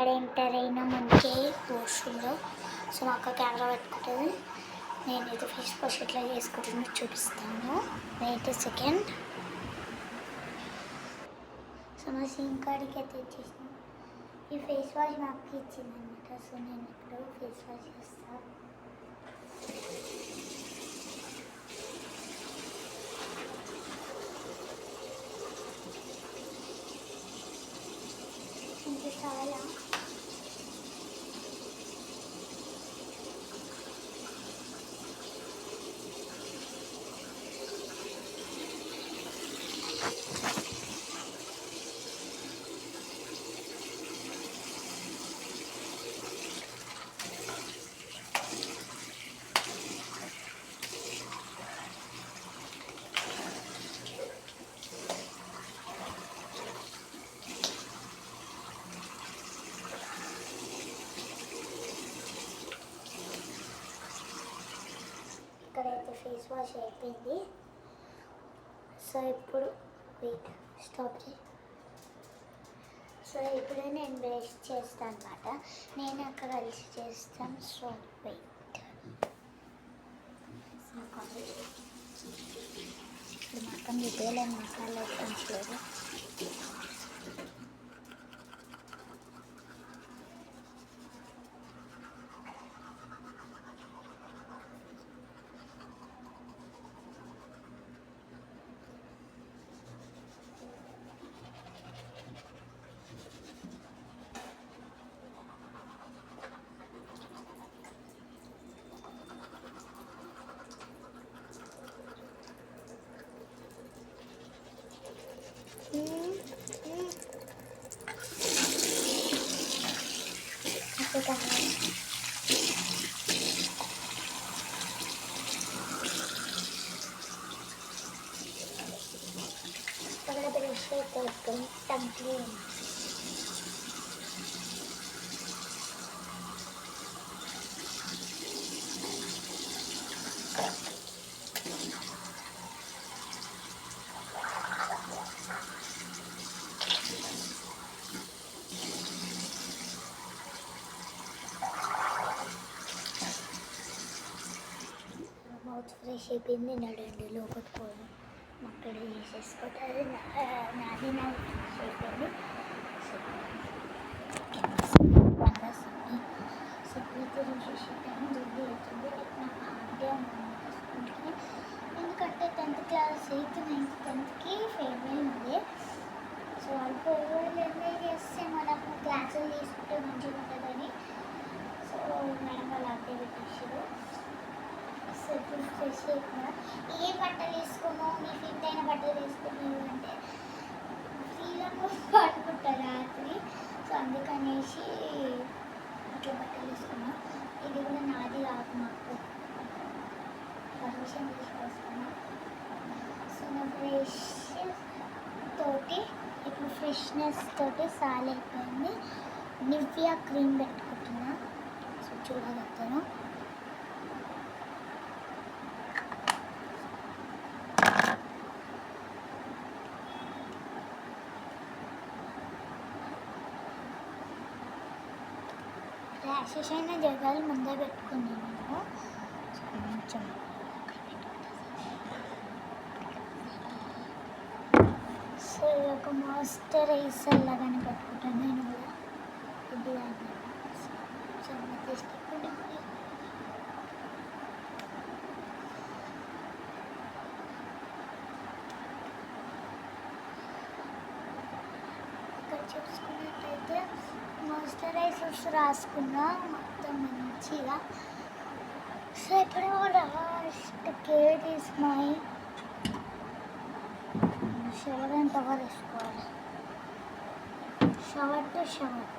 ఎక్కడ ఎంటర్ అయినా మంచి పోస్టుల్లో. సో మా అక్క కెమెరా పెట్టుకుంటుంది, నేనైతే ఫేస్ వాష్ ఎట్లా చేసుకుంటుందో చూపిస్తాను. Wait second. సో మా సిమ్ కార్డ్కి అయితే ఇచ్చేసాను. ఈ ఫేస్ వాష్ మా అక్క ఇచ్చింది అనమాట. సో నేను ఇప్పుడు ఫేస్ వాష్ చేస్తాను. ఇంకా చాలా ఇక్కడైతే ఫేస్ వాష్ అయిపోయింది. సో ఇప్పుడు వెయిట్ స్టాప్ చేయి. సో ఇప్పుడు నేను బ్రష్ చేస్తాను అనమాట. నేను అక్కడ కలిసి చేస్తాను. So wait. ఇప్పుడు మొత్తం విదేలని మసాలా వేసుకోలేదు. అక్కడ బ్రష్ అయిపోతుంది టంక్లీ. మౌత్ ఫ్రెష్ అయిపోయింది. నడండి లోపలికి పోదాం. అక్కడ చేసేసుకోవట్లేదు. నాది ఫ్రెష్ అయిపోయింది. సెక్యూరిటీ చూసేసి టైం జల్దీ అవుతుంది. నాకు హాఫ్ డే ఉంది. ఎందుకంటే 10th క్లాస్ 8th 9th 10thకి ఫేర్వెల్ ఉంది. సో వాళ్ళు ఫేర్వెల్ ఎంజాయ్ చేస్తే మనకు క్లాసులు తీసుకుంటే మంచిగా ఉంటుందని సో మేడం వాళ్ళు అప్డే పెట్టేసారు. సో ఇప్పుడు ఫ్రెష్ అయిపోయినా ఏ బట్టలు వేసుకున్నావు, నీ ఫిట్ అయిన బట్టలు వేసుకున్నావు అంటే ఫ్రీగా పడుకుంటా రాత్రి. సో అందుకనేసి ఇట్లా బట్టలు వేసుకున్నా. ఇది కూడా నాది కాదు, మాకు పర్మిషన్ తీసుకొస్తున్నా. సో నా ఫ్రెష్ తోటి ఇప్పుడు ఫ్రెష్నెస్ తోటి సాల్ అయిపోయింది. నివ్యా క్రీమ్ పెట్టుకుంటున్నా. సో చూడగలుగుతాను. ర్యాషెస్ అయిన జగాలు ముందే పెట్టుకున్నాను నేను. కొంచెం సో ఒక మాయిశ్చరైజర్ లాగానే పెట్టుకుంటాను నేను కూడా. ఇది చాలా తీసుకుంటే ఇక్కడ చూసుకున్నట్టయితే మాయిశ్చరైజర్స్ రాసుకున్నా మొత్తం మంచిగా. సో ఇప్పుడు last care is my shower and towel వేసుకోవాలి. Shower to shower.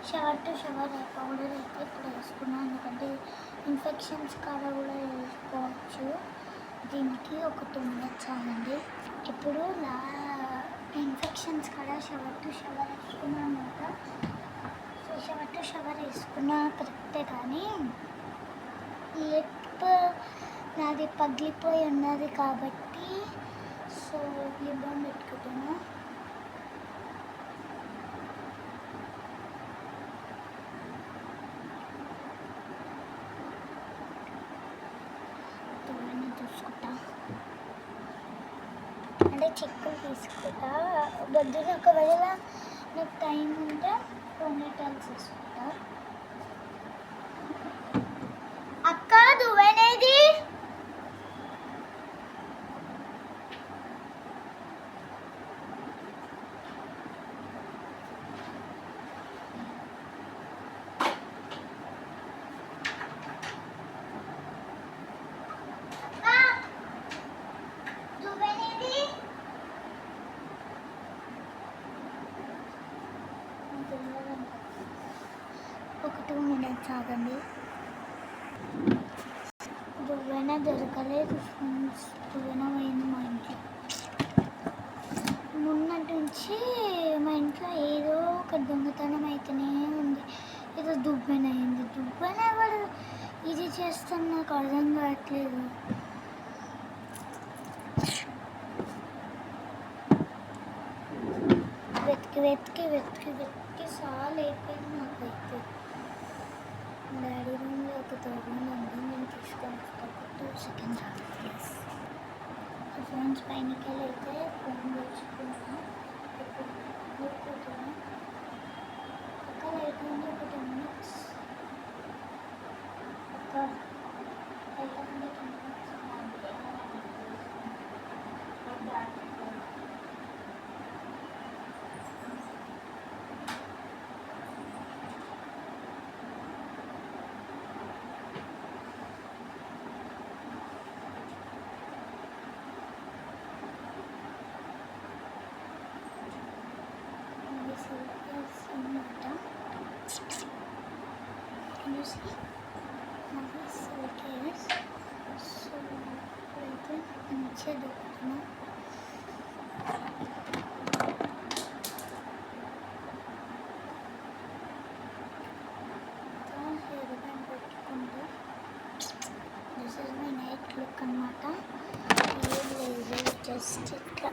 Shower to shower powder అయితే ఇప్పుడు వేసుకున్నాను. ఎందుకంటే ఇన్ఫెక్షన్స్ కాడ కూడా వేసుకోవచ్చు. దీనికి ఒక 2 minutes అవ్వండి. ఇప్పుడు ఇన్ఫెక్షన్స్ కాడ షవర్ టు షవర్ వేసుకున్నాను అనమాట. సో షవర్ టు షవర్ వేసుకున్నా కరెక్టే, కానీ లిప్ నాది పగిలిపోయి ఉన్నది కాబట్టి సో లిప్ బామ్ పెట్టుకుంటాను. చూసుకుంటా అంటే చెక్కులు తీసుకుంటా. పొద్దున ఒకవేళ నాకు టైం ఉంటే పోనీటైల్స్ తీసుకుంటా. అక్క దువ్వెనేది? ఒక 2 minutes ఆగండి. దువ్వెన దొరకలేదు ఫ్రెండ్స్. దువ్వెన పోయింది మా ఇంట్లో. మొన్నటి నుంచి మా ఇంట్లో ఏదో ఒక దొంగతనం అయితేనే ఉంది. ఏదో దువ్వెన అయింది. దువ్వెన ఎవరు ఇది చేస్తాను నాకు అర్థం కావట్లేదు. వెతికి చాలా అయిపోయింది నాకైతే. డాడీ రూమ్లో ఒక దొంగ ఉంది, నేను తీసుకొని వస్తాను. 2 seconds ప్లీజ్. ఫ్రెండ్స్ పైనకి వెళ్ళైతే ఫోన్ తెచ్చుకున్నాను. ఒక లైట్ ఉంది. ఒక 10 minutes. ఒక లైట్ ఉంది 10 minutes. Can you see? Now this silkers. So అయితే మంచిగా దొరుకుతున్నా. హెయిర్ బ్యాండ్ పెట్టుకుంటే this is my night look అన్నమాట. ఏం లేదు జస్ట్ ఇట్లా